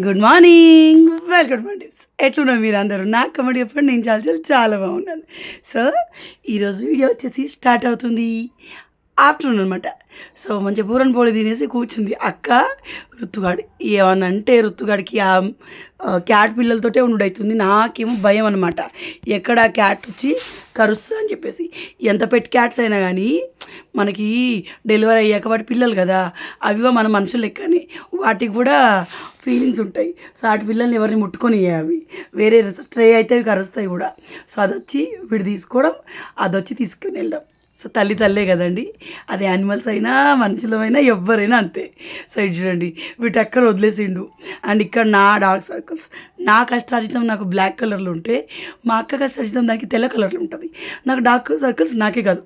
Good morning, welcome to tips. ఎట్లున్నారు మీరు అందరూ? నా కమెంట్ చెప్పండి. నేను చాలా చాలా చాలా బాగున్నాను. సో ఈరోజు వీడియో వచ్చేసి స్టార్ట్ అవుతుంది ఆఫ్టర్నూన్ అనమాట. సో మంచిగా పూరన్ పోలి తినేసి కూర్చుంది అక్క. రుతుగాడు ఏమన్నా అంటే రుతుగాడికి ఆ క్యాట్ పిల్లలతోటే ఉండుడవుతుంది. నాకేమో భయం అనమాట, ఎక్కడ క్యాట్ వచ్చి కరుస్తా అని చెప్పేసి. ఎంత పెట్ క్యాట్స్ అయినా కానీ మనకి డెలివరీ అయ్యాక వాటి పిల్లలు కదా, అవిగో మన మనుషులు లెక్కనే వాటికి కూడా ఫీలింగ్స్ ఉంటాయి. సో వాటి పిల్లల్ని ఎవరిని ముట్టుకొని అవి వేరే స్ట్రే అయితే అవి కరుస్తాయి కూడా. సో అది వచ్చి వీడు తీసుకోవడం, అది వచ్చి తీసుకుని వెళ్ళడం. సో తల్లే కదండి, అది యానిమల్స్ అయినా మనుషులమైనా ఎవరైనా అంతే. సో ఇది చూడండి, వీటి అక్కడ వదిలేసిండు. అండ్ ఇక్కడ నా డార్క్ సర్కిల్స్, నా కష్టార్జితం నాకు బ్లాక్ కలర్లో ఉంటే, మా అక్క కష్టార్జితం దానికి తెల్ల కలర్లో ఉంటుంది. నాకు డార్క్ సర్కిల్స్ నాకే కాదు,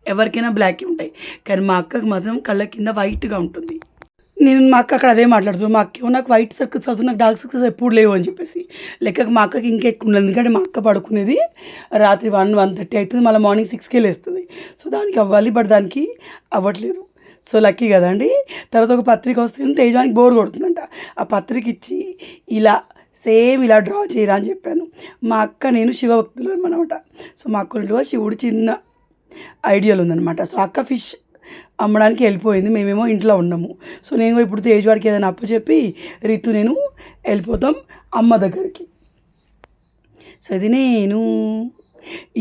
ఎవరికైనా బ్లాక్కి ఉంటాయి, కానీ మా అక్కకి మాత్రం కళ్ళ కింద వైట్గా ఉంటుంది. నేను మా అక్క అక్కడ అదే మాట్లాడుతున్నాను. మా అక్క నాకు వైట్ సర్కిల్స్ అవుతుంది, నాకు డార్క్ సర్కిల్స్ ఎప్పుడు లేవు అని చెప్పేసి. లెక్కకు మా అక్కకి ఇంకెక్కువ ఉండదు, ఎందుకంటే మా అక్క పడుకునేది రాత్రి 1-1:30 అవుతుంది, మళ్ళీ మార్నింగ్ 6కే లేస్తుంది. సో దానికి అవ్వాలి, బట్ దానికి అవ్వట్లేదు. సో లక్కీ కదండి. తర్వాత ఒక పత్రిక వస్తే తేజానికి బోర్ కొడుతుందంట. ఆ పత్రిక ఇచ్చి ఇలా సేమ్ ఇలా డ్రా చేయరా అని చెప్పాను. మా అక్క నేను శివభక్తులు అనమాట. సో మా అక్క ఇంట్లో శివుడు చిన్న ఐడియాలు ఉందన్నమాట. సో అక్క ఫిష్ అమ్మడానికి వెళ్ళిపోయింది, మేమేమో ఇంట్లో ఉన్నాము. సో నేను ఇప్పుడు తేజవాడికి ఏదైనా అప్పచెప్పి రితు నేను వెళ్ళిపోతాం అమ్మ దగ్గరికి. సో ఇది నేను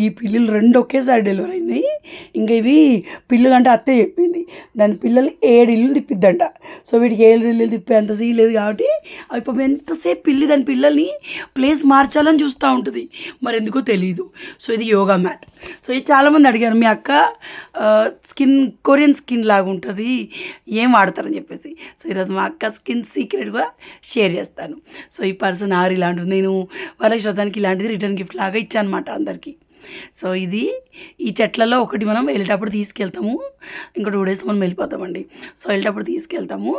ఈ పిల్లలు 2 ఒకేసారి డెలివరీ అయినాయి. ఇంకా ఇవి పిల్లలు అంటే అత్తే చెప్పింది, దాని పిల్లలు 7 ఇల్లు తిప్పిద్దంట. సో వీటికి 7 ఇల్లు తిప్పే అంత సీ లేదు కాబట్టి అవి పాపం ఎంతసేపు దాని పిల్లల్ని ప్లేస్ మార్చాలని చూస్తూ ఉంటుంది, మరి ఎందుకో తెలియదు. సో ఇది యోగా మ్యాట్. సో ఇది చాలామంది అడిగారు, మీ అక్క స్కిన్ కొరియన్ స్కిన్ లాగా ఉంటుంది, ఏం వాడతారని చెప్పేసి. సో ఈరోజు మా అక్క స్కిన్ సీక్రెట్గా షేర్ చేస్తాను. సో ఈ పర్సన్ ఆరు ఇలాంటిది, నేను వాళ్ళ శ్రద్ధానికి ఇలాంటిది రిటర్న్ గిఫ్ట్ లాగా ఇచ్చాను అనమాట అందరికీ. సో ఇది ఈ చెట్లలో ఒకటి మనం వెళ్ళేటప్పుడు తీసుకెళ్తాము, ఇంకా 2 days మనం వెళ్ళిపోతామండి. సో వెళ్ళేటప్పుడు తీసుకెళ్తాము,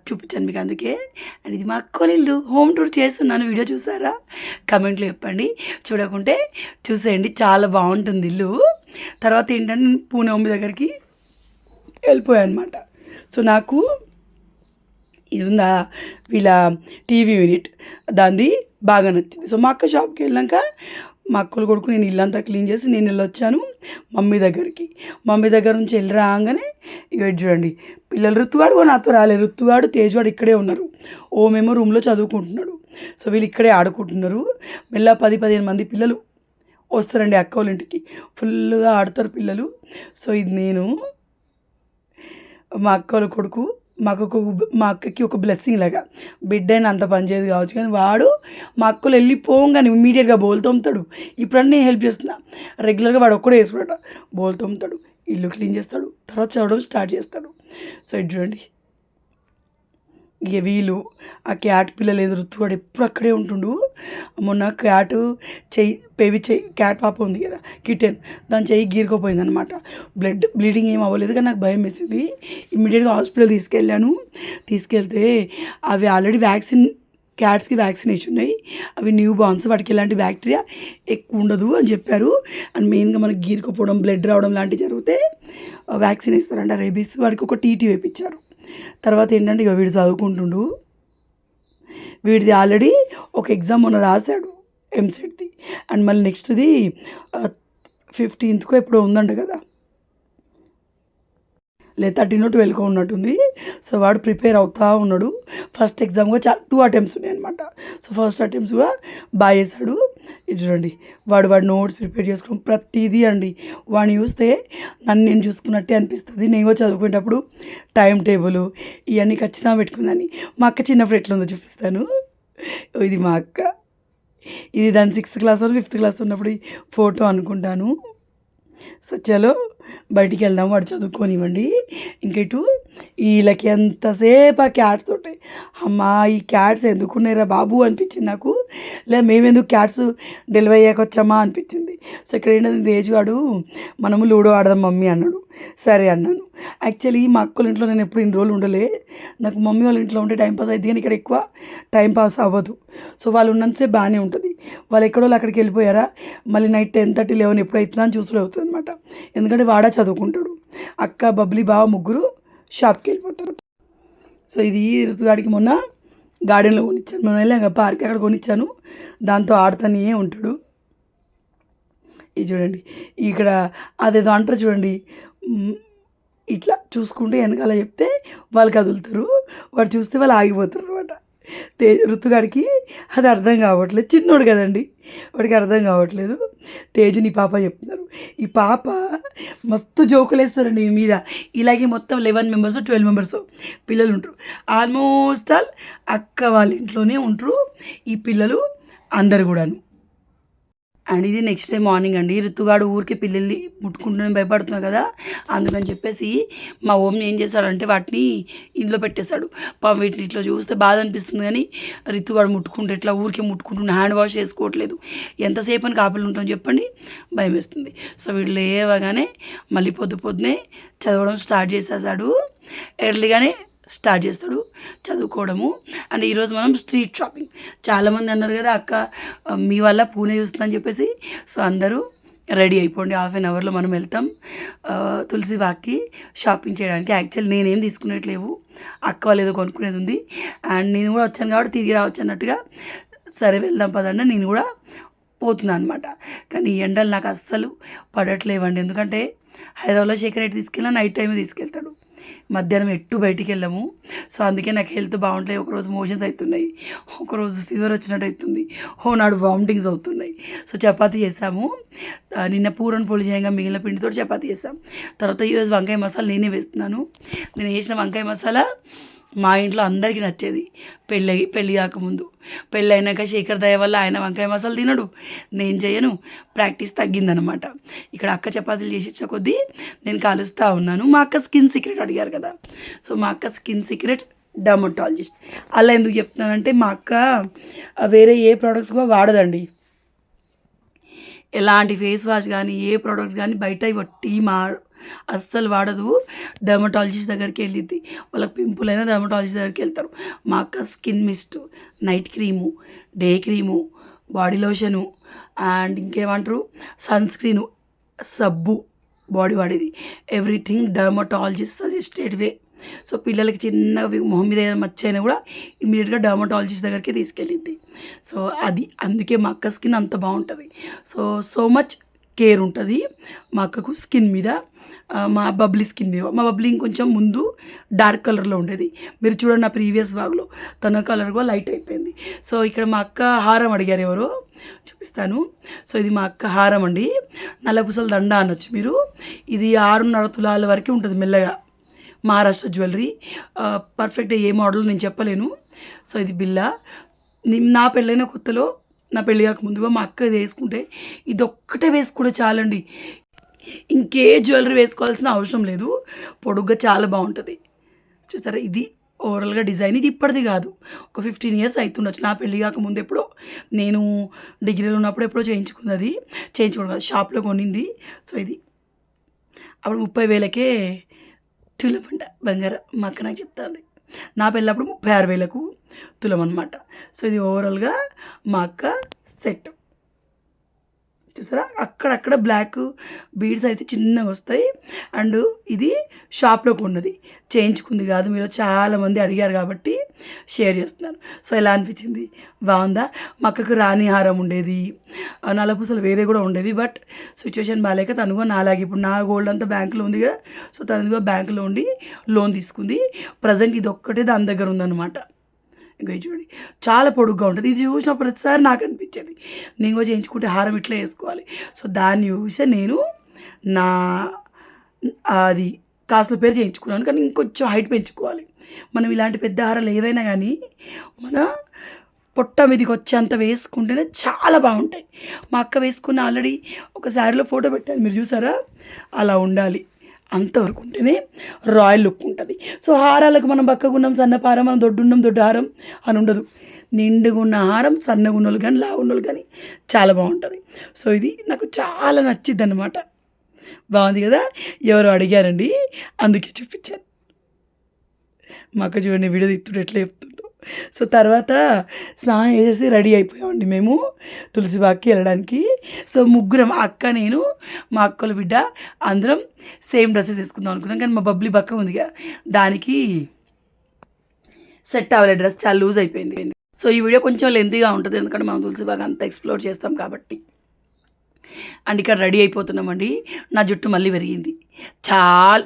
చూపించాను మీకు అందుకే. అండ్ ఇది మా అక్కోళ్ళ ఇల్లు, హోమ్ టూర్ చేస్తున్నాను, వీడియో చూసారా? కమెంట్లో చెప్పండి, చూడకుంటే చూసేయండి, చాలా బాగుంటుంది ఇల్లు. తర్వాత ఏంటంటే నేను పూణే మమ్మీ దగ్గరికి వెళ్ళిపోయాను అనమాట. సో నాకు ఇది ఉందా వీళ్ళ టీవీ యూనిట్, దాన్ని బాగా నచ్చింది. సో మా అక్క షాప్కి వెళ్ళాక మా అక్కలు కొడుకు నేను ఇల్లంతా క్లీన్ చేసి నేను వెళ్ళొచ్చాను మమ్మీ దగ్గరికి. మమ్మీ దగ్గర నుంచి వెళ్ళి రాగానే ఇక చూడండి, పిల్లలు రుతుగాడు నాతో రాలేదు, రుతుగాడు తేజవాడు ఇక్కడే ఉన్నారు. ఓమేమో రూమ్లో చదువుకుంటున్నాడు. సో వీళ్ళు ఇక్కడే ఆడుకుంటున్నారు. మెల్ల 10-15 మంది పిల్లలు వస్తారండి అక్క వాళ్ళ ఇంటికి, ఫుల్గా ఆడతారు పిల్లలు. సో ఇది నేను మా అక్క వాళ్ళ కొడుకు, మా అక్కకి ఒక బ్లెస్సింగ్ లాగా. బిడ్డ అయినా అంత పనిచేయదు కావచ్చు, కానీ వాడు మా అక్కలు వెళ్ళిపోగానే ఇమ్మీడియట్గా బోల్ తోముతాడు. ఇప్పుడన్నీ నేను హెల్ప్ చేస్తున్నా, రెగ్యులర్గా వాడు ఒక్కడే వేసుకుంటాడు, బోల్ తోముతాడు, ఇల్లు క్లీన్ చేస్తాడు, తర్వాత చదవడం స్టార్ట్ చేస్తాడు. సో ఇది చూడండి, ఇక వీళ్ళు ఆ క్యాట్ పిల్లలు రుతువాడు ఎప్పుడు అక్కడే ఉంటుండు. మొన్న క్యాట్ క్యాట్ పాప ఉంది కదా, కిటెన్, దాని చెయ్యి గీరుకోపోయింది అనమాట. బ్లీడింగ్ ఏం అవ్వలేదు, కానీ నాకు భయం వేసింది. ఇమ్మీడియట్గా హాస్పిటల్ తీసుకెళ్తే అవి ఆల్రెడీ క్యాట్స్కి వ్యాక్సిన్ వేసి ఉన్నాయి, అవి న్యూ బార్న్స్, వాటికి ఎలాంటి బ్యాక్టీరియా ఎక్కువ ఉండదు అని చెప్పారు. అండ్ మెయిన్గా మనకి గీరుకోపోవడం, బ్లడ్ రావడం లాంటివి జరిగితే వ్యాక్సిన్ ఇస్తారంట, రేబీస్. వాడికి ఒక టీటీ వేయించారు. తర్వాత ఏంటంటే ఇక వీడు చదువుకుంటుండు, వీడిది ఆల్రెడీ ఒక ఎగ్జామ్ మొన్న రాశాడు ఎంసెట్ది, అండ్ మళ్ళీ నెక్స్ట్ది 15th ఎప్పుడో ఉందంట కదా, లేదా 13 or 12 ఉన్నట్టుంది. సో వాడు ప్రిపేర్ అవుతూ ఉన్నాడు. ఫస్ట్ ఎగ్జామ్గా 2 attempts ఉన్నాయి అనమాట. సో ఫస్ట్ అటెంప్ట్స్గా బాగా చేశాడు. ఇది చూడండి, వాడు నోట్స్ ప్రిపేర్ చేసుకోవడం ప్రతిదీ అండి. వాడిని చూస్తే నన్ను నేను చూసుకున్నట్టే అనిపిస్తుంది. నేను చదువుకునేటప్పుడు టైం టేబుల్ ఇవన్నీ ఖచ్చితంగా పెట్టుకుందని. మా అక్క చిన్నప్పుడు ఎట్లుందో చూపిస్తాను. ఇది మా అక్క, ఇది దాని 6th class or 5th class ఉన్నప్పుడు ఫోటో అనుకుంటాను. సో చలో బయటికి వెళ్దాం, వాడు చదువుకోనివ్వండి. ఇంకెటు వీళ్ళకి ఎంతసేపు ఆ క్యాట్స్ తోటి, అమ్మా ఈ క్యాట్స్ ఎందుకున్నాయిరా బాబు అనిపించింది నాకు, లేదా మేమెందుకు క్యాట్స్ డెలివరీ అయ్యాక వచ్చామా అనిపించింది. సో ఇక్కడ ఏంటంటే తేజుగాడు మనము లూడో ఆడదాం మమ్మీ అన్నాడు. సరే అన్నాను. యాక్చువల్లీ మా అక్కల ఇంట్లో నేను ఎప్పుడు ఇన్ని రోజులు ఉండలే, నాకు మమ్మీ వాళ్ళ ఇంట్లో ఉంటే టైంపాస్ అవుతుంది, కానీ ఇక్కడ ఎక్కువ టైంపాస్ అవ్వదు. సో వాళ్ళు ఉన్నంతసేపు బాగానే ఉంటుంది, వాళ్ళు ఎక్కడో అక్కడికి వెళ్ళిపోయారా మళ్ళీ నైట్ 10-30, 11 ఎప్పుడు అవుతుందా అని చూసుడు అవుతుంది అనమాట. ఎందుకంటే వాడా చదువుకుంటాడు, అక్క బబ్లీ బావ ముగ్గురు షాప్కి వెళ్ళిపోతారు. సో ఇది ఋతుగాడికి మొన్న గార్డెన్లో కొనిచ్చాను. మనం వెళ్ళాం పార్క్, అక్కడ కొనిచ్చాను. దాంతో ఆడుతూనే ఉంటాడు. ఇది చూడండి, ఇక్కడ అదేదో అంటారు చూడండి, ఇట్లా చూసుకుంటే వెనకాల చెప్తే వాళ్ళు కదులుతారు, వాడు చూస్తే వాళ్ళు ఆగిపోతారు అనమాట. ఋతుగాడికి అది అర్థం కావట్లేదు, చిన్నోడు కదండి, వాడికి అర్థం కావట్లేదు. తేజుని పాప చెప్తున్నారు. ఈ పాప మస్తు జోకులు వేస్తారండి ఈ మీద. ఇలాగే మొత్తం 11 మెంబర్స్ 12 మెంబర్స్ పిల్లలు ఉంటారు. ఆల్మోస్ట్ ఆల్ అక్క వాళ్ళ ఇంట్లోనే ఉంటారు ఈ పిల్లలు అందరు కూడాను. అండ్ ఇది నెక్స్ట్ డే మార్నింగ్ అండి. ఋతుగాడు ఊరికి పిల్లల్ని ముట్టుకుంటూనే భయపడుతున్నావు కదా, అందుకని చెప్పేసి మా ఓమ్ని ఏం చేశాడంటే వాటిని ఇందులో పెట్టేశాడు. వీటిని ఇట్లా చూస్తే బాధ అనిపిస్తుంది, కానీ ఋతుగాడు ముట్టుకుంటే ఇట్లా ఊరికే ముట్టుకుంటున్న, హ్యాండ్ వాష్ చేసుకోవట్లేదు. ఎంతసేపు అని కాపలు ఉంటాం చెప్పండి, భయం వేస్తుంది. సో వీళ్ళు లేవగానే మళ్ళీ పొద్దునే చదవడం స్టార్ట్ చేసేసాడు. ఎర్లీగానే స్టార్ట్ చేస్తాడు చదువుకోవడము. అండ్ ఈరోజు మనం స్ట్రీట్ షాపింగ్, చాలామంది అన్నారు కదా అక్క మీ వల్ల పూణే చూస్తుందని చెప్పేసి. సో అందరూ రెడీ అయిపోండి, హాఫ్ అన్ అవర్లో మనం వెళ్తాం తులసిబాగ్కి షాపింగ్ చేయడానికి. యాక్చువల్లీ నేనేం తీసుకునేట్లేవు, అక్క వాళ్ళు ఏదో కొనుక్కునేది ఉంది. అండ్ నేను కూడా వచ్చాను కాబట్టి తిరిగి రావచ్చు అన్నట్టుగా, సరే వెళ్దాం పదండి నేను కూడా పోతున్నాను అనమాట. కానీ ఈ ఎండలు నాకు అస్సలు పడట్లేవండి, ఎందుకంటే హైదరాబాద్లో శేఖర్ ఎటు తీసుకెళ్ళినా నైట్ టైం తీసుకెళ్తాడు, మధ్యాహ్నం ఎట్టు బయటికి వెళ్ళాము. సో అందుకే నాకు హెల్త్ బాగుంటాయి. ఒకరోజు మోషన్స్ అవుతున్నాయి, ఒకరోజు ఫీవర్ వచ్చినట్టు అవుతుంది, నాడు వామిటింగ్స్ అవుతున్నాయి. సో చపాతీ చేసాము, నిన్న పూరన్ పొడి చేయంగా మిగిలిన పిండితో చపాతీ చేసాం. తర్వాత ఈరోజు వంకాయ మసాలా నేనే వేస్తున్నాను. నేను వేసిన వంకాయ మసాలా మా ఇంట్లో అందరికీ నచ్చేది. పెళ్ళి కాకముందు, పెళ్ళి అయినాక శేఖర్ దయ వల్ల ఆయన వంకాయ మసాలా తినడు, నేను చేయను, ప్రాక్టీస్ తగ్గిందనమాట. ఇక్కడ అక్క చపాతీలు చేసి ఇచ్చే కొద్దీ నేను కలుస్తూ ఉన్నాను. మా అక్క స్కిన్ సీక్రెట్ అడిగారు కదా, సో మా అక్క స్కిన్ సీక్రెట్ డర్మటాలజిస్ట్. అలా ఎందుకు చెప్తున్నానంటే మా అక్క వేరే ఏ ప్రోడక్ట్స్ కూడా వాడదండి, ఎలాంటి ఫేస్ వాష్ కానీ ఏ ప్రోడక్ట్ కానీ బయట టీ అస్సలు వాడదు. డర్మటాలజిస్ట్ దగ్గరికి వెళ్ళిద్ది, వాళ్ళకి పింపుల్ అయినా డర్మటాలజిస్ట్ దగ్గరికి వెళ్తారు. మా అక్క skin mist, night cream, day cream, body lotion, and ఇంకేమంటారు సన్ స్క్రీను, సబ్బు, బాడీ వాడేది, everything dermatologist suggested way. So పిల్లలకి చిన్నగా మొహం మీద ఏదైనా మచ్చైనా కూడా ఇమీడియట్గా డర్మటాలజిస్ట్ దగ్గరికి తీసుకెళ్ళిద్ది. సో అది అందుకే మా అక్క స్కిన్ అంత బాగుంటుంది. సో మచ్ కేర్ ఉంటుంది మా అక్కకు స్కిన్ మీద. మా బబ్లీ స్కిన్ మీద, మా బబ్లీ ఇంకొంచెం ముందు డార్క్ కలర్లో ఉండేది, మీరు చూడండి నా ప్రీవియస్ వాగ్లో తన కలర్ కూడా లైట్ అయిపోయింది. సో ఇక్కడ మా అక్క హారం అడిగారు, ఎవరో చూపిస్తాను. సో ఇది మా అక్క హారం అండి, నల్లపూసల దండ అనొచ్చు మీరు. ఇది 6.5 తులాల వరకు ఉంటుంది మెల్లగా, మహారాష్ట్ర జ్యువెలరీ. పర్ఫెక్ట్గా ఏ మోడల్ నేను చెప్పలేను. సో ఇది బిల్ల. నా పెళ్ళైన కొత్తలో, నా పెళ్ళి కాక ముందుగా మా అక్క ఇది వేసుకుంటే ఇది ఒక్కటే వేసుకుంటే చాలండి, ఇంకే జ్యువెలరీ వేసుకోవాల్సిన అవసరం లేదు, పొడుగ్గా చాలా బాగుంటుంది. చూసారా, ఇది ఓవరాల్గా డిజైన్. ఇది ఇప్పటిది కాదు, ఒక 15 years అవుతుండొచ్చు. నా పెళ్ళి కాక ముందు ఎప్పుడో, నేను డిగ్రీలో ఉన్నప్పుడు ఎప్పుడో చేయించుకున్నది, చేయించుకోవడం షాప్లో కొనింది. సో ఇది అప్పుడు 30,000కే తులమంట బంగారం, మా అక్క నాకు చెప్తుంది. నా పెళ్ళప్పుడు 36,000కు తులం అనమాట. సో ఇది ఓవరాల్గా మా అక్క సెట్. చూసారా, అక్కడక్కడ బ్లాక్ బీడ్స్ అయితే చిన్నగా వస్తాయి. అండ్ ఇది షాప్లో కొన్నది, చేయించుకుంది కాదు. మీరు చాలామంది అడిగారు కాబట్టి షేర్ చేస్తున్నాను. సో ఎలా అనిపించింది, బాగుందా? మా అక్కకు రాణి హారం ఉండేది, నల్లపూసలు వేరే కూడా ఉండేవి, బట్ సిచ్యువేషన్ బాగాలేక తను కూడా నాలాగే ఇప్పుడు నా గోల్డ్ అంతా బ్యాంకులో ఉంది కదా, సో తను కూడా బ్యాంకులో ఉండి లోన్ తీసుకుంది. ప్రజెంట్ ఇది ఒక్కటే దాని దగ్గర ఉందన్నమాట. ఇంకా చూడండి, చాలా పొడుగ్గా ఉంటుంది. ఇది చూసిన ప్రతిసారి నాకు అనిపించేది నేను కూడా చేయించుకుంటే హారం ఇట్లా వేసుకోవాలి. సో దాన్ని చూసి నేను నా అది కాసుల పేరు చేయించుకున్నాను, కానీ ఇంకొంచెం హైట్ పెంచుకోవాలి. మనం ఇలాంటి పెద్ద హారాలు ఏవైనా కానీ మన పొట్ట మీదకి వచ్చేంత వేసుకుంటేనే చాలా బాగుంటాయి. మా అక్క వేసుకున్న ఆల్రెడీ ఒక శారీలో ఫోటో పెట్టాను, మీరు చూసారా, అలా ఉండాలి. అంతవరకు ఉంటేనే రాయల్ లుక్ ఉంటుంది. సో హారాలకు మనం బక్కగున్నాం సన్నపారం, మనం దొడ్డున్నాం దొడ్డు హారం అని ఉండదు. నిండుగున్న హారం సన్నగున్నోళ్ళు కానీ లావున్నోళ్ళు కానీ చాలా బాగుంటుంది. సో ఇది నాకు చాలా నచ్చిద్ది అన్నమాట. బాగుంది కదా, ఎవరు అడిగారండి అందుకే చూపించాను. మా అక్క చూడండి వీడియో తీస్తుంటే ఎట్లా చెప్తుందో. సో తర్వాత స్నానం చేసేసి రెడీ అయిపోయామండి మేము తులసిబాగ్కి వెళ్ళడానికి. సో ముగ్గురం, అక్క, నేను, మా అక్కల బిడ్డ అందరం సేమ్ డ్రెస్సెస్ వేసుకుందాం అనుకున్నాం, కానీ మా బబ్లీ బక్క ఉందిగా, దానికి సెట్ అవ్వలేదు, డ్రెస్ చాలా లూజ్ అయిపోయింది. సో ఈ వీడియో కొంచెం లెంతీగా ఉంటుంది, ఎందుకంటే మనం తులసి బాగా అంతా ఎక్స్ప్లోర్ చేస్తాం కాబట్టి. అండ్ ఇక్కడ రెడీ అయిపోతున్నామండి. నా జుట్టు మళ్ళీ పెరిగింది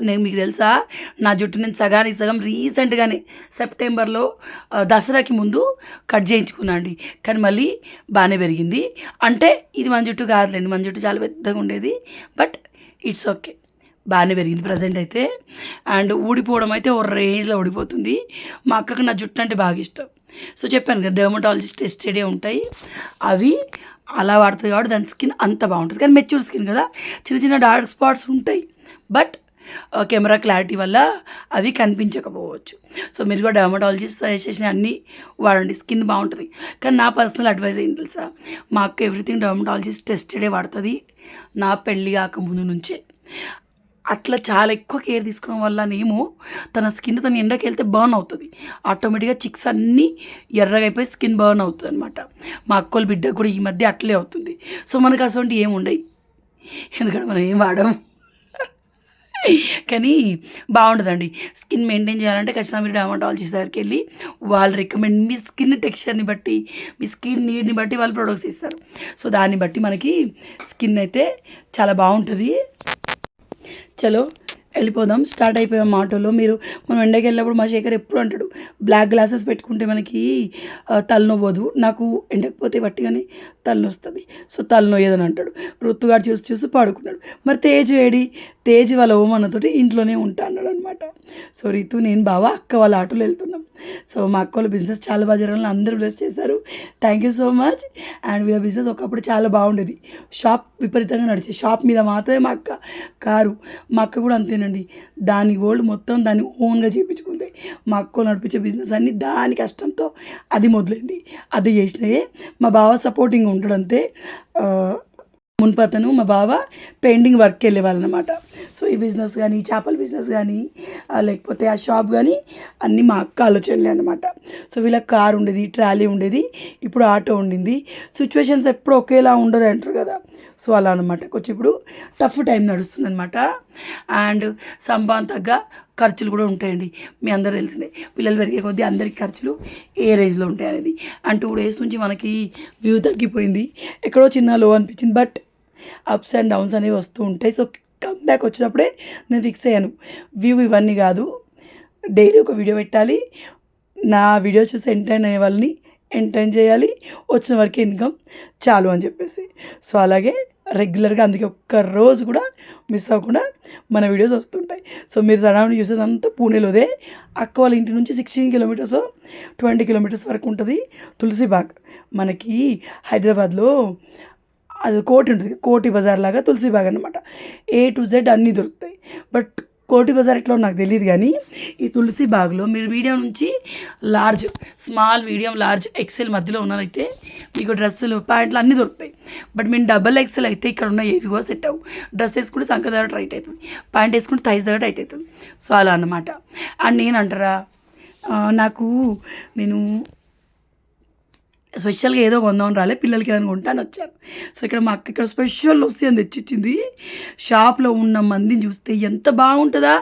నేను మీకు తెలుసా, నా జుట్టు నేను సగానికి సగం రీసెంట్గానే సెప్టెంబర్లో దసరాకి ముందు కట్ చేయించుకున్నా అండి. కానీ మళ్ళీ బాగానే పెరిగింది. అంటే ఇది మన జుట్టు కాదులేండి, మన జుట్టు చాలా పెద్దగా ఉండేది. బట్ ఇట్స్ ఓకే, బాగానే పెరిగింది ప్రజెంట్ అయితే. అండ్ ఊడిపోవడం అయితే ఓ రేంజ్లో ఊడిపోతుంది. మా అక్కకు నా జుట్టు అంటే బాగా ఇష్టం. సో చెప్పాను కదా, డెర్మటాలజిస్ట్ టెస్టెడే ఉంటాయి అవి, అలా వాడుతుంది కాబట్టి దాని స్కిన్ అంత బాగుంటుంది. కానీ మెచ్యూర్ స్కిన్ కదా, చిన్న చిన్న డార్క్ స్పాట్స్ ఉంటాయి. బట్ కెమెరా క్లారిటీ వల్ల అవి కనిపించకపోవచ్చు. సో మీరు కూడా డెర్మటాలజిస్ట్ సజెస్ట్ చేసిన అన్నీ వాడండి, స్కిన్ బాగుంటుంది. కానీ నా పర్సనల్ అడ్వైస్ ఏంటి తెలుసా, మా అక్క ఎవ్రీథింగ్ డెర్మటాలజిస్ట్ టెస్టెడే వాడుతుంది నా పెళ్ళి కాకముందు నుంచే. అట్లా చాలా ఎక్కువ కేర్ తీసుకోవడం వల్లనేమో తన స్కిన్ తన ఎండకి వెళ్తే బర్న్ అవుతుంది, ఆటోమేటిక్గా చిక్స్ అన్నీ ఎర్రగా అయిపోయి స్కిన్ బర్న్ అవుతుంది అనమాట. మా అక్కోళ్ళ బిడ్డకు కూడా ఈ మధ్య అట్లే అవుతుంది. సో మనకు అసలు ఏమి ఉండవు, ఎందుకంటే మనం ఏం వాడము. కానీ బాగుంటుందండి. స్కిన్ మెయింటైన్ చేయాలంటే ఖచ్చితంగా మీరు డెర్మటాలజిస్ట్ దగ్గరికి వెళ్ళి వాళ్ళు రికమెండ్, మీ స్కిన్ టెక్స్చర్ని బట్టి, మీ స్కిన్ నీడ్ని బట్టి వాళ్ళు ప్రొడక్ట్స్ ఇస్తారు. సో దాన్ని బట్టి మనకి స్కిన్ అయితే చాలా బాగుంటుంది. చలో వెళ్ళిపోదాం. స్టార్ట్ అయిపోయాం ఆటోలో. మనం ఎండకి వెళ్ళినప్పుడు మా శేఖర్ ఎప్పుడు అంటాడు, బ్లాక్ గ్లాసెస్ పెట్టుకుంటే మనకి తలనొవ్వదు. నాకు ఎండకపోతే వట్టిగానే తలనొస్తుంది, సో తలనొయ్యదని అంటాడు. ఋతుగాడు చూసి పాడుకున్నాడు. మరి తేజ్ వాళ్ళ ఓమన్నతోటి ఇంట్లోనే ఉంటా అన్నాడు అనమాట. సో రితు, నేను బావ, అక్క వాళ్ళ ఆటోలో వెళ్తున్నాం. సో మా అక్క వాళ్ళ బిజినెస్ చాలా బాగా జరగాలని అందరూ బ్లెస్ చేశారు. Thank you so much. And వీళ్ళ బిజినెస్ ఒకప్పుడు చాలా బాగుండేది, షాప్ విపరీతంగా నడిచేది. షాప్ మీద మాత్రమే మా అక్క కారు, మా అక్క కూడా అంతేనండి. దాని గోల్డ్ మొత్తం దాన్ని ఓన్గా చేయించుకుంది. మా అక్క నడిపించే బిజినెస్ అన్నీ దాని కష్టంతో అది మొదలైంది. అది చేసినాయే. మా బావ సపోర్టింగ్ ఉంటాడు అంతే. మున్పతను మా బావ పెయింటింగ్ వర్క్కి వెళ్ళేవాళ్ళనమాట. సో ఈ బిజినెస్ కానీ, చేపల బిజినెస్ కానీ, లేకపోతే ఆ షాప్ కానీ అన్నీ మా అక్క ఆలోచనలే అనమాట. సో వీళ్ళకి కారు ఉండేది, ట్రాలీ ఉండేది, ఇప్పుడు ఆటో ఉండింది. సిచ్యువేషన్స్ ఎప్పుడు ఒకేలా ఉండరు అంటారు కదా, సో అలా అనమాట. కొంచెం ఇప్పుడు టఫ్ టైం నడుస్తుంది అనమాట. అండ్ సంపాదన తగ్గ ఖర్చులు కూడా ఉంటాయండి, మీ అందరూ తెలిసిందే. పిల్లలు పెరిగే కొద్దీ అందరికి ఖర్చులు ఏ రేంజ్లో ఉంటాయి అనేది. అండ్ 2 days నుంచి మనకి వ్యూ తగ్గిపోయింది, ఎక్కడో చిన్న లో అనిపించింది. బట్ అప్స్ అండ్ డౌన్స్ అనేవి వస్తూ ఉంటాయి. సో కమ్ బ్యాక్ వచ్చినప్పుడే నేను ఫిక్స్ అయ్యాను, వ్యూ ఇవన్నీ కాదు, డైలీ ఒక వీడియో పెట్టాలి, నా వీడియో చూసి ఎంటర్టైన్ అయ్యే వాళ్ళని ఎంటర్టైన్ చేయాలి, వచ్చిన వరకు ఇన్కమ్ చాలు అని చెప్పేసి. సో అలాగే రెగ్యులర్గా, అందుకే ఒక్క రోజు కూడా మిస్ అవ్వకుండా మన వీడియోస్ వస్తుంటాయి. సో మీరు సడన్గా చూసేదంతా పూణేలోదే. అక్క వాళ్ళ ఇంటి నుంచి 16 kilometers 20 kilometers వరకు ఉంటుంది తులసిబాగ్. మనకి హైదరాబాద్లో అది కోటి ఉంటుంది, కోటి బజార్ లాగా తులసిబాగ్ అనమాట. A to Z అన్నీ దొరుకుతాయి. బట్ కోటి బజార్ ఎట్లా నాకు తెలియదు, కానీ ఈ తులసిబాగ్లో మీరు మీడియం నుంచి large, small, medium, large, XL మధ్యలో ఉన్నారైతే మీకు డ్రెస్సులు, ప్యాంట్లు అన్నీ దొరుకుతాయి. బట్ మేము XXL అయితే ఇక్కడ ఉన్న ఏవి కూడా సెట్ అవ్వు. డ్రెస్ వేసుకుంటే సంఖ దగ్గర టైట్ అవుతుంది, ప్యాంట్ వేసుకుంటే థైస్ దగ్గర టైట్ అవుతుంది. సో అలా అన్నమాట. అండ్ నేను అంటారా, నేను స్పెషల్గా ఏదో కొందామని రాలే, పిల్లలకి ఏదైనా కొంటాను వచ్చాను. సో ఇక్కడ మా అక్క ఇక్కడ స్పెషల్ లస్సీ అని తెచ్చిచ్చింది. షాప్లో ఉన్న మందిని చూస్తే ఎంత బాగుంటుందా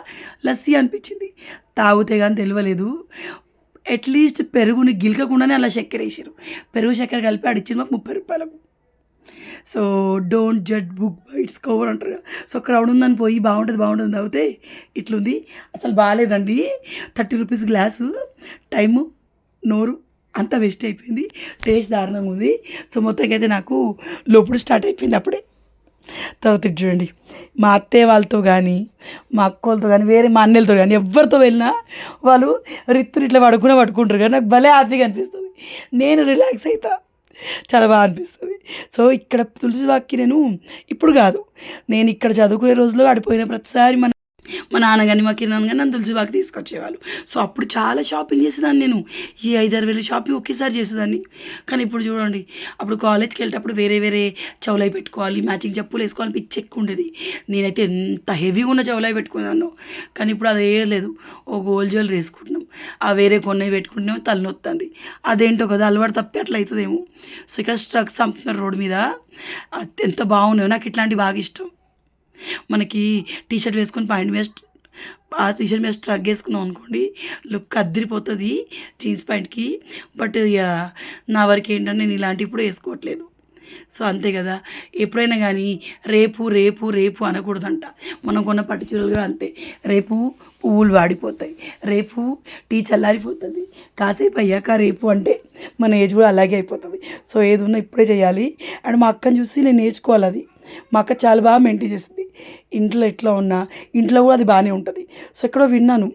లస్సీ అనిపించింది. తాగితే కానీ తెలియలేదు. అట్లీస్ట్ పెరుగుని గిలకకుండానే అలా చక్కెర వేసారు, పెరుగు చక్కెర కలిపి ఆడిచ్చింది మాకు 30 రూపాయలకు. So don't judge book by its cover అంటారు. సో క్రౌడ్ ఉందని పోయి బాగుంటుంది తాగితే ఇట్లుంది, అసలు బాగాలేదండి. 30 rupees గ్లాసు, టైము, నోరు అంతా వేస్ట్ అయిపోయింది, టేస్ట్ దారుణంగా ఉంది. సో మొత్తంగా అయితే నాకు లోపల స్టార్ట్ అయిపోయింది అప్పుడే. తర్వాత చూడండి, మా అత్తయ్య వాళ్ళతో కానీ, మా అక్క వాళ్ళతో కానీ, వేరే మా అన్నెలతో కానీ ఎవరితో వెళ్ళినా వాళ్ళు రిత్తుని ఇట్లా పడుకుంటారు కానీ నాకు భలే హ్యాపీగా అనిపిస్తుంది. నేను రిలాక్స్ అవుతా, చాలా బాగా అనిపిస్తుంది. సో ఇక్కడ తులసిబాగ్కి నేను ఇప్పుడు కాదు, నేను ఇక్కడ చదువుకునే రోజుల్లో ఆడిపోయిన ప్రతిసారి మా నాన్న కానీ మా కిరణ్ కానీ నన్ను తులసిబాగ్ తీసుకొచ్చేవాళ్ళు. సో అప్పుడు చాలా షాపింగ్ చేసేదాన్ని నేను, ఈ 5-6 వేలు షాపింగ్ ఒకేసారి చేసేదాన్ని. కానీ ఇప్పుడు చూడండి, అప్పుడు కాలేజ్కి వెళ్ళేటప్పుడు వేరే చౌలై పెట్టుకోవాలి, మ్యాచింగ్ చెప్పులు వేసుకోవాలి, పిచ్చి ఎక్కువ ఉండేది. నేనైతే ఎంత హెవీగా ఉన్న చౌలై పెట్టుకున్నాను. కానీ ఇప్పుడు అది వేయలేదు, ఓ గోల్డ్ జ్యువెలరీ వేసుకుంటున్నాం, ఆ వేరే కొన్నవి పెట్టుకుంటున్నాం, తలనొత్తుంది. అదేంటో కదా, అలవాటు తప్పి అట్లా అవుతుందేమో. సో ఇక్కడ స్ట్రక్స్ అమ్ముతున్నారు రోడ్డు మీద, ఎంత బాగున్నాయో. నాకు ఇట్లాంటివి బాగా ఇష్టం. మనకి టీషర్ట్ వేసుకొని ఆ టీషర్ట్ మీద స్ట్రగ్ వేసుకున్నాం అనుకోండి లుక్ అద్దరిపోతుంది జీన్స్ ప్యాంట్కి. బట్ ఇక నా వరకు ఏంటంటే నేను ఇలాంటివి ఇప్పుడు వేసుకోవట్లేదు. సో అంతే కదా, ఎప్పుడైనా కానీ రేపు రేపు రేపు అనకూడదంట. మనం కొన్న పట్టు చీరలుగా అంతే, రేపు పువ్వులు వాడిపోతాయి, రేపు టీ చల్లారిపోతుంది, కాసేపు అయ్యాక రేపు అంటే మన ఏజ్ కూడా అలాగే అయిపోతుంది. సో ఏది ఉన్నా ఇప్పుడే చేయాలి. అండ్ మా అక్కని చూసి నేను నేర్చుకోవాలి. అది మా అక్క చాలా బాగా మెయింటైన్ చేస్తుంది. ఇంట్లో ఎట్లా ఉన్నా ఇంట్లో కూడా అది బాగానే ఉంటుంది. సో ఎక్కడో విన్నాను,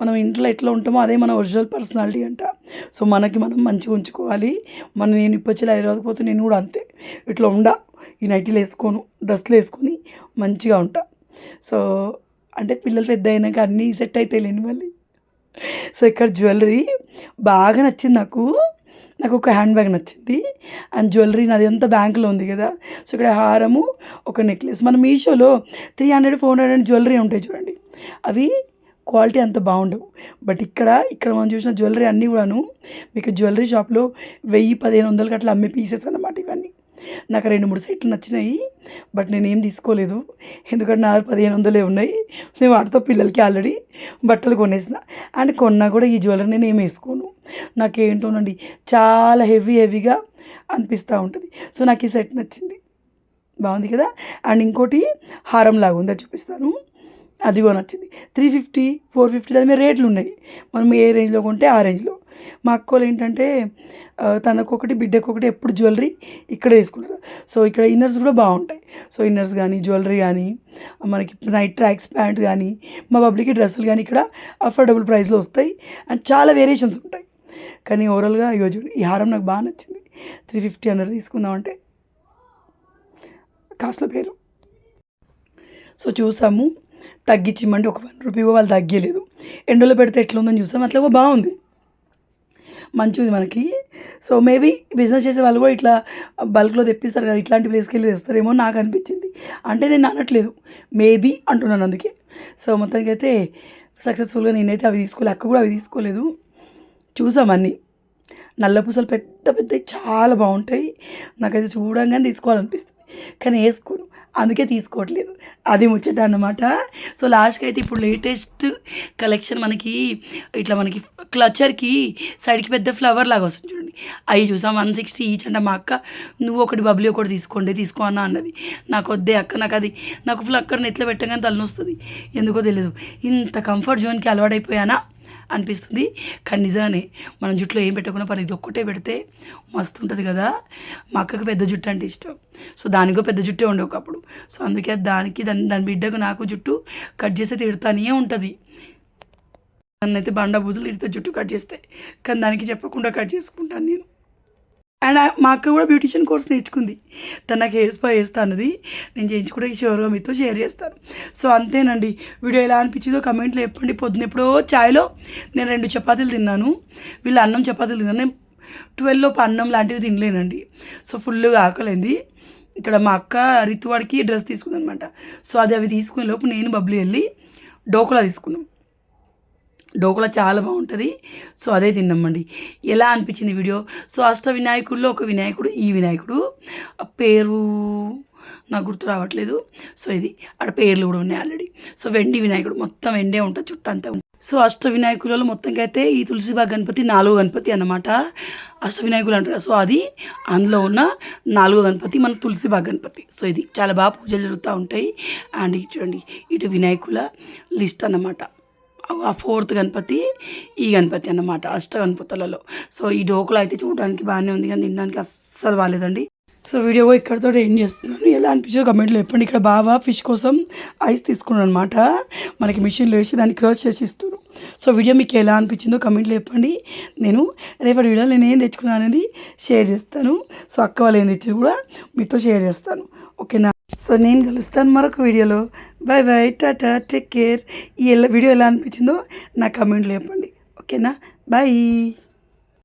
మనం ఇంట్లో ఎట్లా ఉంటామో అదే మన ఒరిజినల్ పర్సనాలిటీ అంట. సో మనకి మనం మంచిగా ఉంచుకోవాలి. నేను ఇప్పొచ్చేలా హైదరాబాద్ నేను కూడా అంతే, ఇట్లా ఈ నైటీలు వేసుకోను, డ్రెస్సులు వేసుకొని మంచిగా ఉంటా. సో అంటే పిల్లలు పెద్ద అయినాక అన్నీ సెట్ అవుతాయిలేండి మళ్ళీ. సో ఇక్కడ జ్యువెలరీ బాగా నచ్చింది నాకు ఒక హ్యాండ్ బ్యాగ్ నచ్చింది. అండ్ జ్యువెలరీ నాది అంతా బ్యాంకులో ఉంది కదా. సో ఇక్కడ హారము, ఒక నెక్లెస్. మన మీషోలో 300, 400 జ్యువెలరీ ఉంటాయి చూడండి, అవి క్వాలిటీ అంత బాగుండవు. బట్ ఇక్కడ మనం చూసిన జ్యువెలరీ అన్నీ కూడాను మీకు జ్యువెలరీ షాప్లో 1000-1500 అట్లా అమ్మే పీసెస్ అన్నమాట ఇవన్నీ. నాకు 2-3 సెట్లు నచ్చినాయి. బట్ నేనేం తీసుకోలేదు, ఎందుకంటే నా 1500 ఉన్నాయి. నేను వాటితో పిల్లలకి ఆల్రెడీ బట్టలు కొనేసిన. అండ్ కొన్నా కూడా ఈ జ్యువెలరీ నేను ఏం వేసుకోను. నాకేంటోనండి చాలా హెవీగా అనిపిస్తూ ఉంటుంది. సో నాకు ఈ సెట్ నచ్చింది, బాగుంది కదా. అండ్ ఇంకోటి హారం లాగా ఉంది, అది చూపిస్తాను. అది కూడా నచ్చింది. 350, 450 దాని మీద రేట్లు ఉన్నాయి. మనం ఏ రేంజ్లో కొంటే ఆ రేంజ్లో. మా అక్కోళ్ళు ఏంటంటే తనకొకటి బిడ్డకొకటి ఎప్పుడు జ్యువెలరీ ఇక్కడే వేసుకుంటారు. సో ఇక్కడ ఇన్నర్స్ కూడా బాగుంటాయి. సో ఇన్నర్స్ కానీ జ్యువెలరీ కానీ మనకి నైట్ ట్రాక్స్ ప్యాంట్ కానీ మా బబ్లీకి డ్రెస్సులు కానీ ఇక్కడ అఫోర్డబుల్ ప్రైస్లో వస్తాయి. అండ్ చాలా వేరియేషన్స్ ఉంటాయి. కానీ ఓవరాల్గా ఈ హారం నాకు బాగా నచ్చింది. 350 అన్నది తీసుకుందామంటే కాస్ట్ల పేరు. సో చూసాము, తగ్గించమంటే ఒక 1 రూపీ వాళ్ళు తగ్గలేదు. ఎండలో పెడితే ఎట్లా ఉందని చూసాం, అట్లా కూడా బాగుంది, మంచిది మనకి. సో మేబీ బిజినెస్ చేసే వాళ్ళు కూడా ఇట్లా బల్క్లో తెప్పిస్తారు కదా, ఇట్లాంటి ప్లేస్కి వెళ్ళి తెస్తారేమో నాకు అనిపించింది. అంటే నేను అనట్లేదు, మేబీ అంటున్నాను అందుకే. సో మొత్తానికి అయితే సక్సెస్ఫుల్గా నేనైతే అవి తీసుకోలేదు, అక్క కూడా అవి తీసుకోలేదు. చూసామన్నీ నల్ల పూసలు పెద్ద చాలా బాగుంటాయి. నాకైతే చూడంగానే తీసుకోవాలనిపిస్తుంది, కానీ వేసుకోను, అందుకే తీసుకోవట్లేదు. అది ముచ్చట అన్నమాట. సో లాస్ట్కి అయితే ఇప్పుడు లేటెస్ట్ కలెక్షన్ మనకి మనకి క్లచర్కి సైడ్కి పెద్ద ఫ్లవర్ లాగా వస్తుంది చూడండి, అవి చూసాం. 160 ఈచ్ అంటే మా అక్క నువ్వు ఒకటి బబ్లీ ఒకటి తీసుకో అన్నది. నాకు వద్దే అక్క, నాకు ఫ్లక్కర్ని ఎట్లా పెట్టగానే తలనొస్తుంది, ఎందుకో తెలియదు. ఇంత కంఫర్ట్ జోన్కి అలవాటైపోయానా అనిపిస్తుంది. కానీ నిజానే మనం జుట్టులో ఏం పెట్టకుండా పని ఇది ఒక్కటే పెడితే మస్తు ఉంటుంది కదా. మా అక్కకి పెద్ద జుట్టు అంటే ఇష్టం. సో దానికో పెద్ద జుట్టే ఉండే ఒకప్పుడు. సో అందుకే దాని బిడ్డకు నాకు జుట్టు కట్ చేస్తే తిడతానే ఉంటుంది. నన్నైతే బండ బూతులు తిడితే జుట్టు కట్ చేస్తే, కానీ దానికి చెప్పకుండా కట్ చేసుకుంటాను నేను. అండ్ మా అక్క కూడా బ్యూటిషియన్ కోర్స్ నేర్చుకుంది, తను నాకు హెయిర్ స్పా చేస్తా అన్నది. నేను చేయించుకుంటే షూర్గా మీతో షేర్ చేస్తాను. సో అంతేనండి, వీడియో ఎలా అనిపించిందో కమెంట్లో చెప్పండి. పొద్దున ఎప్పుడో ఛాయ్లో నేను 2 చపాతీలు తిన్నాను, వీళ్ళు అన్నం చపాతీలు తిన్నాను. నేను 12 లోపు అన్నం లాంటివి తినలేనండి. సో ఫుల్గా ఆకలింది. ఇక్కడ మా అక్క రితువాడికి డ్రెస్ తీసుకుందనమాట. సో అవి తీసుకునే లోపు నేను బబ్లీ వెళ్ళి డోకులా తీసుకున్నాం. డోకులా చాలా బాగుంటుంది. సో అదే తిన్నామండి. ఎలా అనిపించింది వీడియో? సో అష్టవినాయకుల్లో ఒక వినాయకుడు, ఈ వినాయకుడు పేరు నాకు గుర్తు రావట్లేదు. సో ఇది అక్కడ పేర్లు కూడా ఉన్నాయి ఆల్రెడీ. సో వెండి వినాయకుడు, మొత్తం వెండే ఉంటుంది, చుట్టూ అంతా ఉంటుంది. సో అష్టవినాయకులలో మొత్తంగా అయితే ఈ తులసిబాగ్ గణపతి 4వ గణపతి అన్నమాట. అష్టవినాయకులు అంటారు. సో అది అందులో ఉన్న 4వ గణపతి మన తులసిబాగ్ గణపతి. సో ఇది చాలా బాగా పూజలు జరుగుతూ ఉంటాయి. అండ్ చూడండి, ఇటు వినాయకుల లిస్ట్ అన్నమాట. ఆ 4th గణపతి ఈ గణపతి అన్నమాట అష్ట గణపతులలో. సో ఈ డోకులా అయితే చూడడానికి బాగానే ఉంది, కానీ తినడానికి అస్సలు బాగాలేదండి. సో వీడియో ఇక్కడితో ఏం చేస్తున్నాను, ఎలా అనిపించో కమెంట్లో చెప్పండి. ఇక్కడ బాగా ఫిష్ కోసం ఐస్ తీసుకున్నాను అనమాట, మనకి మిషన్లో వేసి దాన్ని క్రష్ చేసి ఇస్తున్నారు. సో వీడియో మీకు ఎలా అనిపించిందో కమెంట్లో చెప్పండి. నేను రేపటి వీడియోలో నేను ఏం తెచ్చుకున్నాను అనేది షేర్ చేస్తాను. సో అక్క వాళ్ళు ఏం తెచ్చి కూడా మీతో షేర్ చేస్తాను, ఓకేనా. సో నేను కలుస్తాను మరొక వీడియోలో. By by, Tata, take care. ఈ వీడియో ఎలా అనిపించిందో నా కమెంట్లో చెప్పండి, ఓకేనా. బాయ్.